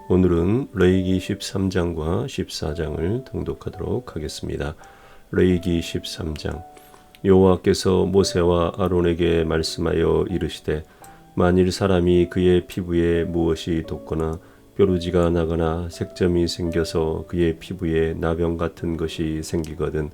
오늘은 레위기 13장과 14장을 통독하도록 하겠습니다. 레위기 13장. 여호와께서 모세와 아론에게 말씀하여 이르시되 만일 사람이 그의 피부에 무엇이 돋거나 뾰루지가 나거나 색점이 생겨서 그의 피부에 나병 같은 것이 생기거든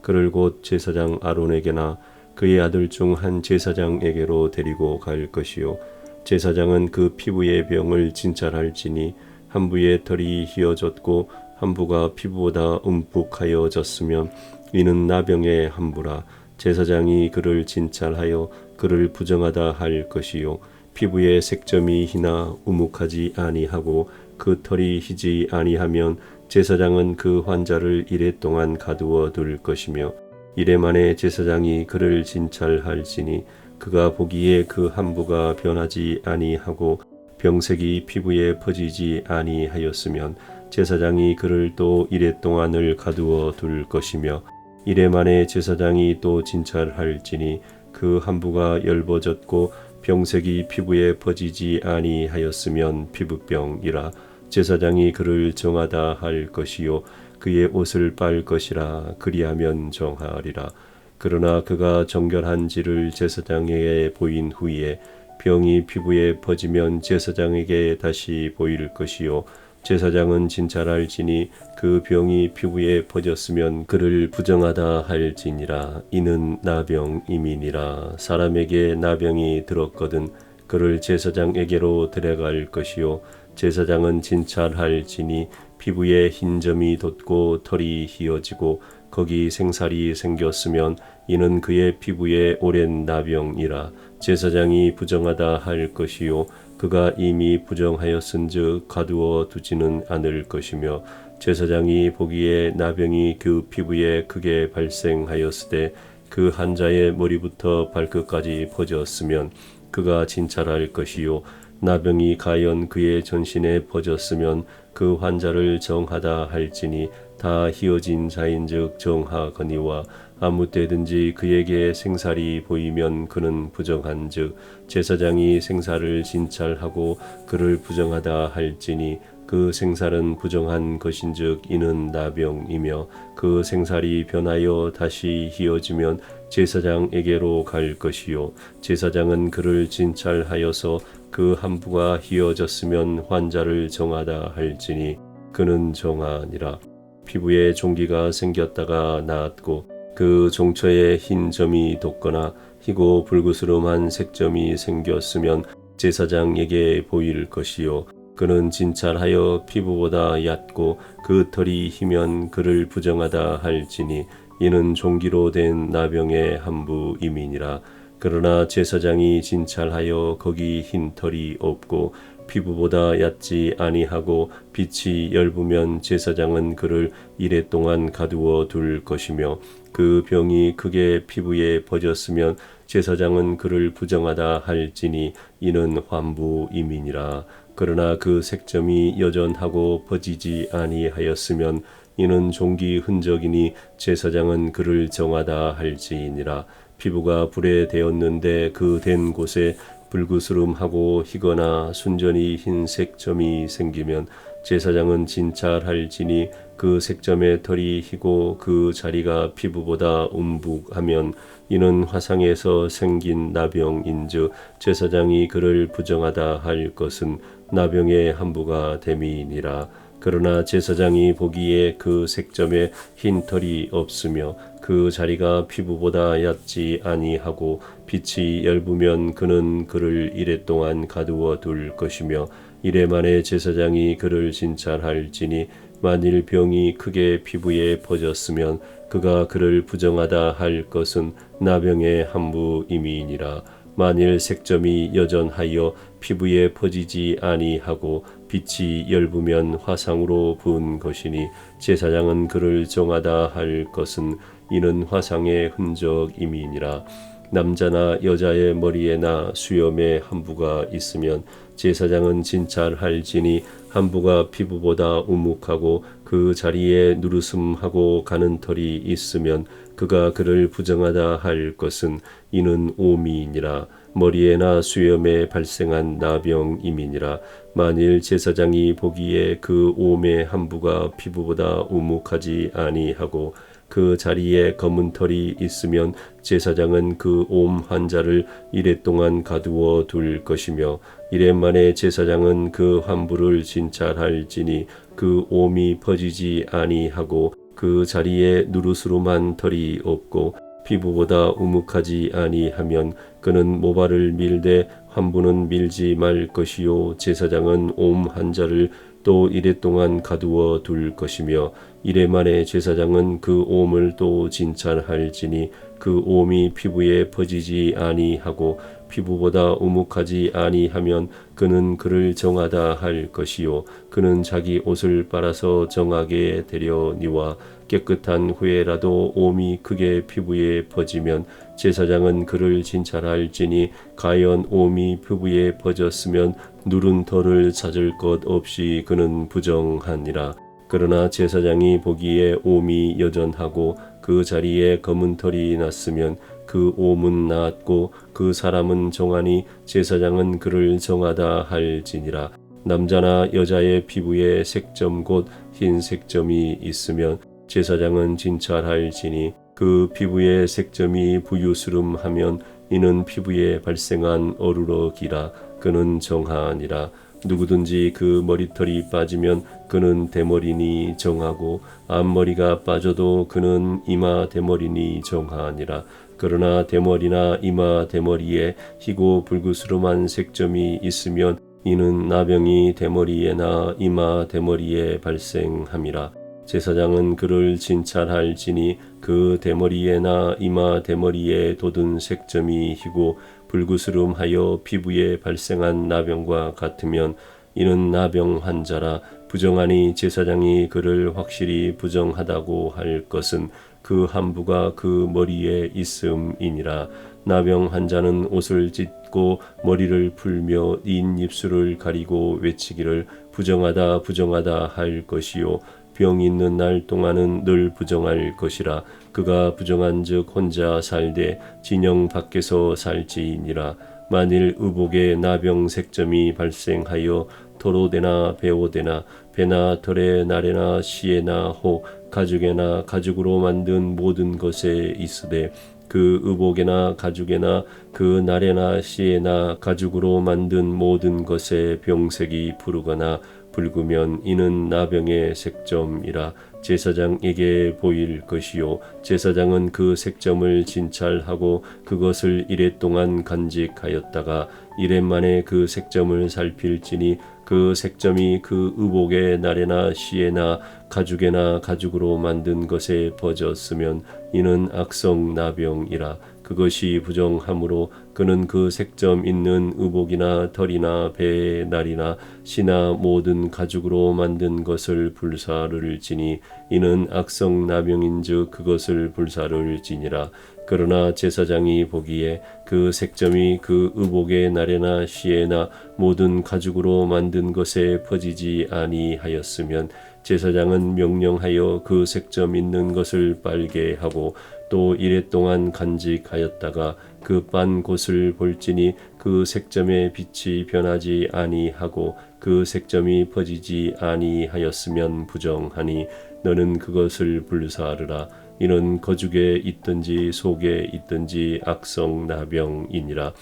그를 곧 제사장 아론에게나 그의 아들 중 한 제사장에게로 데리고 갈 것이요 제사장은 그 피부의 병을 진찰할지니 한 부의 털이 휘어졌고 한 부가 피부보다 움푹하여졌으면 이는 나병의 한 부라. 제사장이 그를 진찰하여 그를 부정하다 할 것이요 피부에 색점이 희나 우묵하지 아니하고 그 털이 희지 아니하면 제사장은 그 환자를 이레 동안 가두어 둘 것이며 이레 만에 제사장이 그를 진찰할지니 그가 보기에 그 한 부가 변하지 아니하고 병색이 피부에 퍼지지 아니하였으면 제사장이 그를 또 이레 동안을 가두어 둘 것이며 이레 만에 제사장이 또 진찰할지니 그 한 부가 엷어졌고 병색이 피부에 퍼지지 아니하였으면 피부병이라. 제사장이 그를 정하다 할 것이요 그의 옷을 빨 것이라. 그리하면 정하리라. 그러나 그가 정결한지를 제사장에게 보인 후에 병이 피부에 퍼지면 제사장에게 다시 보일 것이요 제사장은 진찰할지니 그 병이 피부에 퍼졌으면 그를 부정하다 할지니라. 이는 나병임이니라. 사람에게 나병이 들었거든 그를 제사장에게로 데려갈 것이요 제사장은 진찰할지니 피부에 흰 점이 돋고 털이 휘어지고 거기 생살이 생겼으면 이는 그의 피부에 오랜 나병이라. 제사장이 부정하다 할 것이요 그가 이미 부정하였은즉 가두어 두지는 않을 것이며 제사장이 보기에 나병이 그 피부에 크게 발생하였으되 그 환자의 머리부터 발끝까지 퍼졌으면 그가 진찰할 것이요 나병이 가연 그의 전신에 퍼졌으면 그 환자를 정하다 할지니 다 희어진 자인즉 정하거니와 아무 때든지 그에게 생살이 보이면 그는 부정한즉 제사장이 생살을 진찰하고 그를 부정하다 할지니 그 생살은 부정한 것인즉 이는 나병이며 그 생살이 변하여 다시 희어지면 제사장에게로 갈 것이요 제사장은 그를 진찰하여서 그 한 부가 휘어졌으면 환자를 정하다 할지니 그는 정하니라. 피부에 종기가 생겼다가 나았고 그 종처에 흰 점이 돋거나 희고 불그스름한 색점이 생겼으면 제사장에게 보일 것이요 그는 진찰하여 피부보다 얕고 그 털이 희면 그를 부정하다 할지니 이는 종기로 된 나병의 한 부임이니라. 그러나 제사장이 진찰하여 거기 흰 털이 없고 피부보다 얕지 아니하고 빛이 엷으면 제사장은 그를 이레 동안 가두어 둘 것이며 그 병이 크게 피부에 퍼졌으면 제사장은 그를 부정하다 할지니 이는 환부임이니라. 그러나 그 색점이 여전하고 퍼지지 아니하였으면 이는 종기 흔적이니 제사장은 그를 정하다 할지니라. 피부가 불에 대었는데 그 된 곳에 불그스름하고 희거나 순전히 흰 색점이 생기면 제사장은 진찰할지니 그 색점의 털이 희고 그 자리가 피부보다 움북하면 이는 화상에서 생긴 나병인즉 제사장이 그를 부정하다 할 것은 나병의 한 부가 됨이니라. 그러나 제사장이 보기에 그 색점에 흰 털이 없으며 그 자리가 피부보다 얕지 아니하고 빛이 엷으면 그는 그를 이레 동안 가두어 둘 것이며 이레 만에 제사장이 그를 진찰할지니 만일 병이 크게 피부에 퍼졌으면 그가 그를 부정하다 할 것은 나병의 한 부임이니라. 만일 색점이 여전하여 피부에 퍼지지 아니하고 빛이 엷으면 화상으로 부은 것이니 제사장은 그를 정하다 할 것은 이는 화상의 흔적임이니라. 남자나 여자의 머리에나 수염에 한 부가 있으면 제사장은 진찰할지니 한 부가 피부보다 우묵하고 그 자리에 누르슴하고 가는 털이 있으면 그가 그를 부정하다 할 것은 이는 오미이니라. 머리에나 수염에 발생한 나병임이니라. 만일 제사장이 보기에 그 옴의 한부가 피부보다 우묵하지 아니하고 그 자리에 검은 털이 있으면 제사장은 그 옴 환자를 이레 동안 가두어 둘 것이며 이레 만에 제사장은 그 환부를 진찰할지니 그 옴이 퍼지지 아니하고 그 자리에 누르스름한 털이 없고 피부보다 우묵하지 아니하면 그는 모발을 밀되 환부는 밀지 말 것이요 제사장은 옴 환자를 또 이레 동안 가두어 둘 것이며 이레 만에 제사장은 그 옴을 또 진찰할지니 그 옴이 피부에 퍼지지 아니하고 피부보다 우묵하지 아니하면 그는 그를 정하다 할 것이요 그는 자기 옷을 빨아서 정하게 되려니와 깨끗한 후에라도 옴이 크게 피부에 퍼지면 제사장은 그를 진찰할지니 가연 옴이 피부에 퍼졌으면 누른 털을 찾을 것 없이 그는 부정하니라. 그러나 제사장이 보기에 옴이 여전하고 그 자리에 검은 털이 났으면 그 옴은 나았고 그 사람은 정하니 제사장은 그를 정하다 할지니라. 남자나 여자의 피부에 색점 곧 흰 색점이 있으면 제사장은 진찰할지니 그 피부에 색점이 부유스름하면 이는 피부에 발생한 어루러기라. 그는 정하니라. 누구든지 그 머리털이 빠지면 그는 대머리니 정하고 앞머리가 빠져도 그는 이마 대머리니 정하니라. 그러나 대머리나 이마 대머리에 희고 불구스름한 색점이 있으면 이는 나병이 대머리에나 이마 대머리에 발생함이라. 제사장은 그를 진찰할지니 그 대머리에나 이마 대머리에 돋은 색점이 희고 불구스름하여 피부에 발생한 나병과 같으면 이는 나병 환자라. 부정하니 제사장이 그를 확실히 부정하다고 할 것은 그 한부가 그 머리에 있음이니라. 나병 환자는 옷을 찢고 머리를 풀며 인 입술을 가리고 외치기를 부정하다 부정하다 할 것이요 병 있는 날 동안은 늘 부정할 것이라. 그가 부정한즉 혼자 살되 진영 밖에서 살지니라. 만일 의복에 나병 색점이 발생하여 토로되나 베오되나 배나 털에 나래나 시에나 혹 가죽에나 가죽으로 만든 모든 것에 있으되 그 의복에나 가죽에나 그 나래나 시에나 가죽으로 만든 모든 것에 병색이 푸르거나 붉으면 이는 나병의 색점이라. 제사장에게 보일 것이요 제사장은 그 색점을 진찰하고 그것을 이레 동안 간직하였다가 이레 만에 그 색점을 살필지니 그 색점이 그 의복의 나래나 시에나 가죽에나 가죽으로 만든 것에 퍼졌으면 이는 악성 나병이라. 그것이 부정하므로 그는 그 색점 있는 의복이나 털이나 배의 날이나 시나 모든 가죽으로 만든 것을 불사를지니 이는 악성 나병인즉 그것을 불사를지니라. 그러나 제사장이 보기에 그 색점이 그 의복의 나래나 시에나 모든 가죽으로 만든 것에 퍼지지 아니하였으면 제사장은 명령하여 그 색점 있는 것을 빨게 하고 또 이레 동안 간직하였다가 그 빤 곳을 볼지니 그 색점의 빛이 변하지 아니하고 그 색점이 퍼지지 아니하였으면 부정하니 너는 그것을 불사르라. 이는 거죽에 있든지 속에 있든지 악성 나병이니라.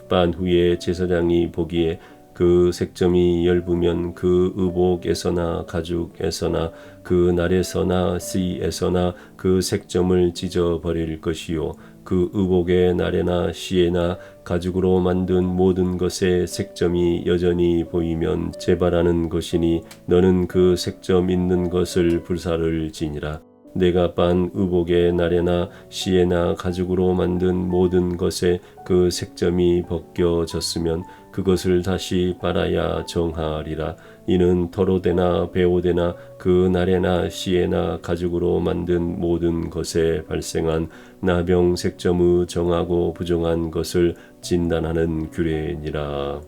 빤 후에 제사장이 보기에 그 색점이 엷으면 그 의복에서나 가죽에서나 그 날에서나 씨에서나 그 색점을 찢어버릴 것이요 그 의복의 날에나 시에나 가죽으로 만든 모든 것에 색점이 여전히 보이면 재발하는 것이니 너는 그 색점 있는 것을 불사를지니라. 내가 빤 의복의 날에나 시에나 가죽으로 만든 모든 것에 그 색점이 벗겨졌으면 그것을 다시 빨아야 정하리라. 이는 토로되나 베오되나 그 날에나 시에나 가죽으로 만든 모든 것에 발생한 나병 색점의 정하고 부정한 것을 진단하는 규례니라.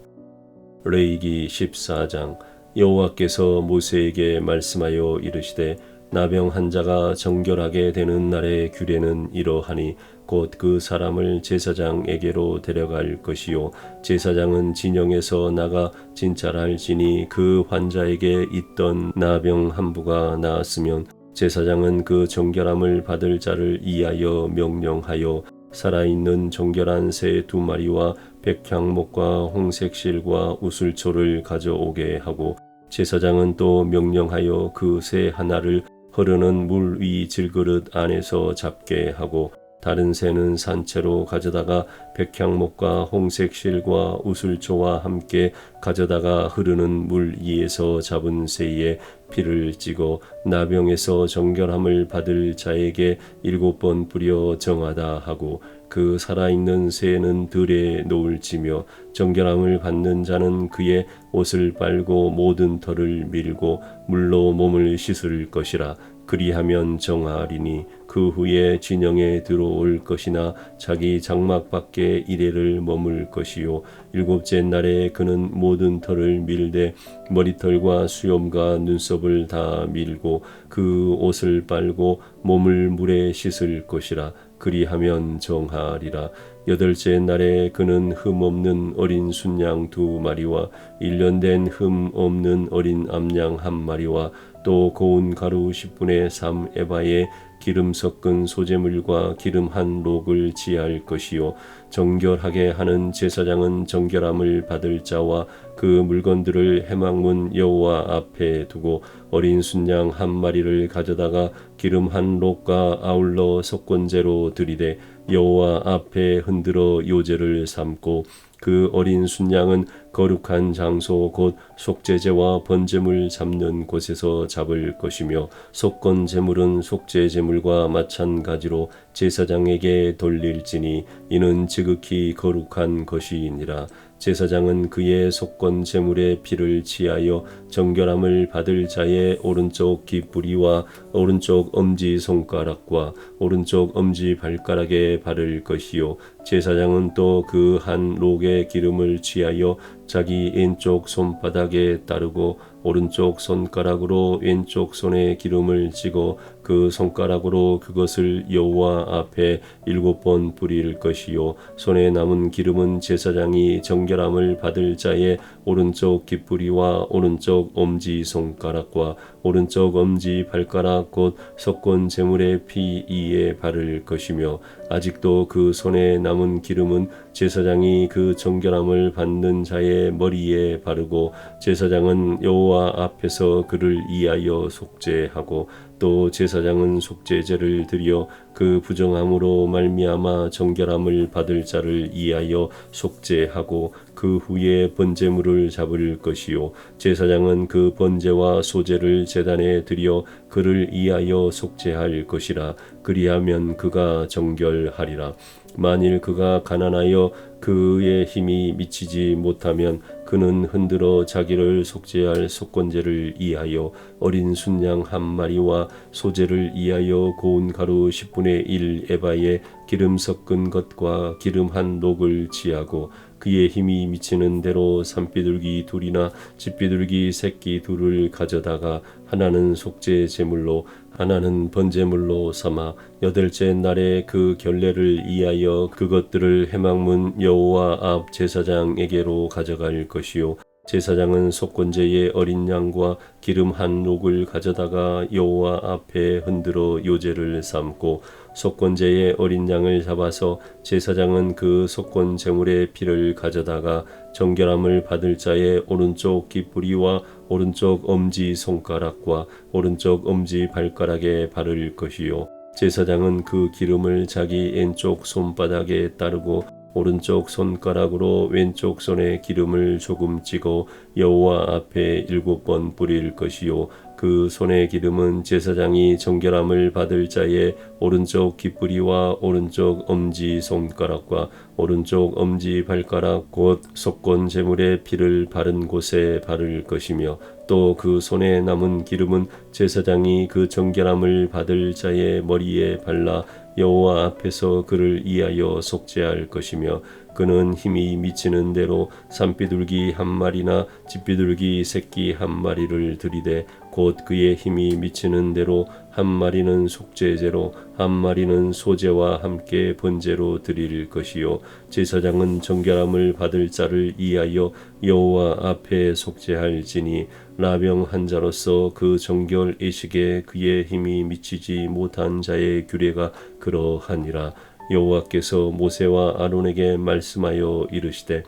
레위기 14장. 여호와께서 모세에게 말씀하여 이르시되 나병 환자가 정결하게 되는 날의 규례는 이러하니 곧 그 사람을 제사장에게로 데려갈 것이요 제사장은 진영에서 나가 진찰할지니 그 환자에게 있던 나병 한 부가 나았으면 제사장은 그 정결함을 받을 자를 이하여 명령하여 살아있는 정결한 새 2마리와 백향목과 홍색실과 우슬초를 가져오게 하고 제사장은 또 명령하여 그 새 하나를 흐르는 물 위 질그릇 안에서 잡게 하고 다른 새는 산채로 가져다가 백향목과 홍색실과 우슬초와 함께 가져다가 흐르는 물 위에서 잡은 새의 피를 찍어 나병에서 정결함을 받을 자에게 7번 뿌려 정하다 하고 그 살아있는 새는 들에 놓을지며 정결함을 받는 자는 그의 옷을 빨고 모든 털을 밀고 물로 몸을 씻을 것이라. 그리하면 정하리니 그 후에 진영에 들어올 것이나 자기 장막 밖에 이래를 머물 것이요 7째 날에 그는 모든 털을 밀되 머리털과 수염과 눈썹을 다 밀고 그 옷을 빨고 몸을 물에 씻을 것이라. 그리하면 정하리라. 8째 날에 그는 흠 없는 어린 순양 2마리와 1년 된 흠 없는 어린 암양 1마리와 또 고운 가루 10분의 3 에바에 기름 섞은 소재물과 기름 한 록을 지할 것이요 정결하게 하는 제사장은 정결함을 받을 자와 그 물건들을 회막문 여호와 앞에 두고 어린 순양 1마리를 가져다가 기름 한 록과 아울러 속건제로 드리되 여호와 앞에 흔들어 요제를 삼고 그 어린 순양은 거룩한 장소 곧 속죄제와 번제물 잡는 곳에서 잡을 것이며 속건 제물은 속죄 제물과 마찬가지로 제사장에게 돌릴지니 이는 지극히 거룩한 것이니라. 제사장은 그의 속건 제물의 피를 취하여 정결함을 받을 자의 오른쪽 깃뿌리와 오른쪽 엄지 손가락과 오른쪽 엄지 발가락에 바를 것이요 제사장은 또 그 한 록의 기름을 취하여 자기 왼쪽 손바닥에 따르고 오른쪽 손가락으로 왼쪽 손에 기름을 찍어 그 손가락으로 그것을 여호와 앞에 7번 뿌릴 것이요 손에 남은 기름은 제사장이 정결함을 받을 자의 오른쪽 깃뿌리와 오른쪽 엄지 손가락과 오른쪽 엄지 발가락 곧 속건 제물의 피 위에 바를 것이며 아직도 그 손에 남은 기름은 제사장이 그 정결함을 받는 자의 머리에 바르고 제사장은 여호와 앞에서 그를 이하여 속죄하고 또 제사장은 속죄제를 드려 그 부정함으로 말미암아 정결함을 받을 자를 이하여 속죄하고 그 후에 번제물을 잡을 것이요 제사장은 그 번제와 소제를 제단에 드려 그를 이하여 속죄할 것이라. 그리하면 그가 정결하리라. 만일 그가 가난하여 그의 힘이 미치지 못하면 그는 흔들어 자기를 속죄할 속건제를 이하여 어린 순양 1마리와 소제를 이하여 고운 가루 10분의 1 에바에 기름 섞은 것과 기름 한 록을 취하고 그의 힘이 미치는 대로 산비둘기 2이나 집비둘기 새끼 2를 가져다가 하나는 속죄 제물로 하나는 번제물로 삼아 8째 날에 그 결례를 이하여 그것들을 회막문 여호와 앞 제사장에게로 가져갈 것이요 제사장은 속건제의 어린 양과 기름 한 록을 가져다가 여호와 앞에 흔들어 요제를 삼고 속건제의 어린 양을 잡아서 제사장은 그 속건 제물의 피를 가져다가 정결함을 받을 자의 오른쪽 깃뿌리와 오른쪽 엄지 손가락과 오른쪽 엄지 발가락에 바를 것이요 제사장은 그 기름을 자기 왼쪽 손바닥에 따르고 오른쪽 손가락으로 왼쪽 손에 기름을 조금 찍어 여호와 앞에 7번 뿌릴 것이요 그 손의 기름은 제사장이 정결함을 받을 자의 오른쪽 깃뿌리와 오른쪽 엄지 손가락과 오른쪽 엄지 발가락 곧 속건 제물의 피를 바른 곳에 바를 것이며 또 그 손에 남은 기름은 제사장이 그 정결함을 받을 자의 머리에 발라 여호와 앞에서 그를 이하여 속죄할 것이며 그는 힘이 미치는 대로 산비둘기 1마리나 집비둘기 새끼 1마리를 들이되 곧 그의 힘이 미치는 대로 한 마리는 속죄제로 한 마리는 소제와 함께 번제로 드릴 것이요 제사장은 정결함을 받을 자를 이하여 여호와 앞에 속죄할지니 나병 한 자로서 그 정결 의식에 그의 힘이 미치지 못한 자의 규례가 그러하니라. 여호와께서 모세와 아론에게 말씀하여 이르시되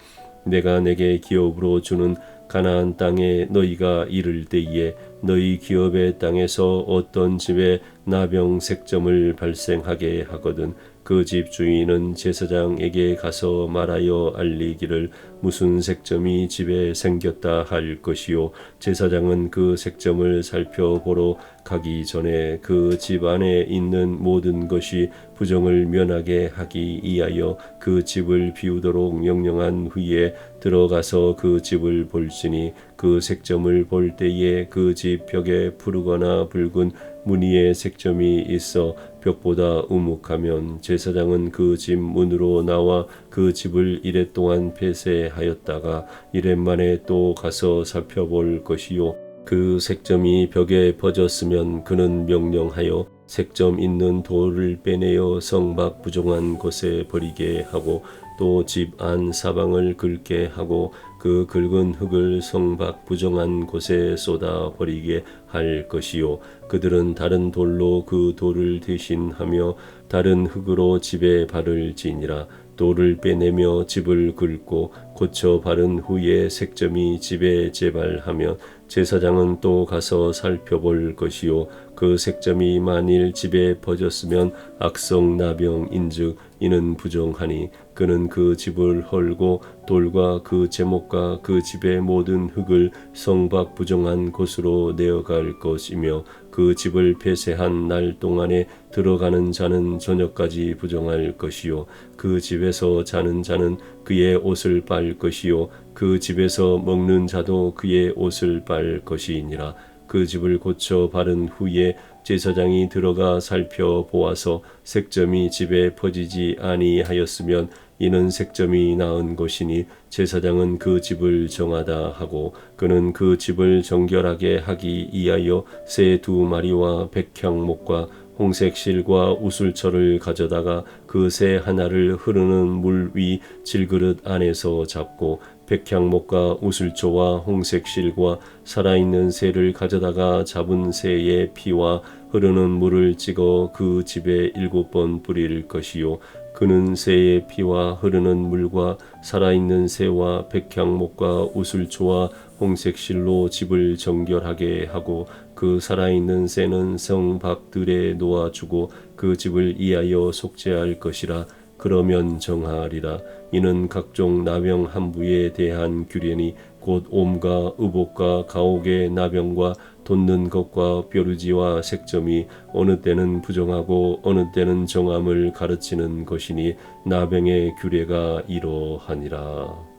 내가 내게 기업으로 주는 가나안 땅에 너희가 이를 때에 너희 기업의 땅에서 어떤 집에 나병 색점을 발생하게 하거든 그 집 주인은 제사장에게 가서 말하여 알리기를 무슨 색점이 집에 생겼다 할 것이요 제사장은 그 색점을 살펴보러 가기 전에 그 집 안에 있는 모든 것이 부정을 면하게 하기 위하여 그 집을 비우도록 명령한 후에 들어가서 그 집을 볼지니 그 색점을 볼 때에 그 집 벽에 푸르거나 붉은 무늬의 색점이 있어 벽보다 우묵하면 제사장은 그 집 문으로 나와 그 집을 이레 동안 폐쇄하였다가 이레 만에 또 가서 살펴볼 것이요 그 색점이 벽에 퍼졌으면 그는 명령하여 색점 있는 돌을 빼내어 성 밖 부정한 곳에 버리게 하고 또 집 안 사방을 긁게 하고 그 긁은 흙을 성 밖 부정한 곳에 쏟아 버리게 할 것이요 그들은 다른 돌로 그 돌을 대신하며 다른 흙으로 집에 발을 지니라. 돌을 빼내며 집을 긁고 고쳐 바른 후에 색점이 집에 재발하면 제사장은 또 가서 살펴볼 것이요 그 색점이 만일 집에 퍼졌으면 악성 나병인즉 이는 부정하니 그는 그 집을 헐고 돌과 그 제목과 그 집의 모든 흙을 성 밖 부정한 곳으로 내어갈 것이며 그 집을 폐쇄한 날 동안에 들어가는 자는 저녁까지 부정할 것이요 그 집에서 자는 자는 그의 옷을 빨 것이요 그 집에서 먹는 자도 그의 옷을 빨 것이니라. 그 집을 고쳐 바른 후에 제사장이 들어가 살펴보아서 색점이 집에 퍼지지 아니하였으면 이는 색점이 나은 것이니 제사장은 그 집을 정하다 하고 그는 그 집을 정결하게 하기 위하여 새 2마리와 백향목과 홍색 실과 우슬철을 가져다가 그 새 하나를 흐르는 물 위 질그릇 안에서 잡고 백향목과 우슬초와 홍색 실과 살아있는 새를 가져다가 잡은 새의 피와 흐르는 물을 찍어 그 집에 7번 뿌릴 것이요 그는 새의 피와 흐르는 물과 살아있는 새와 백향목과 우슬초와 홍색실로 집을 정결하게 하고 그 살아있는 새는 성 밖들에 놓아주고 그 집을 이하여 속죄할 것이라. 그러면 정하리라. 이는 각종 나병 한부에 대한 규례니 곧 옴과 의복과 가옥의 나병과 돋는 것과 뾰루지와 색점이 어느 때는 부정하고 어느 때는 정함을 가르치는 것이니 나병의 규례가 이러하니라.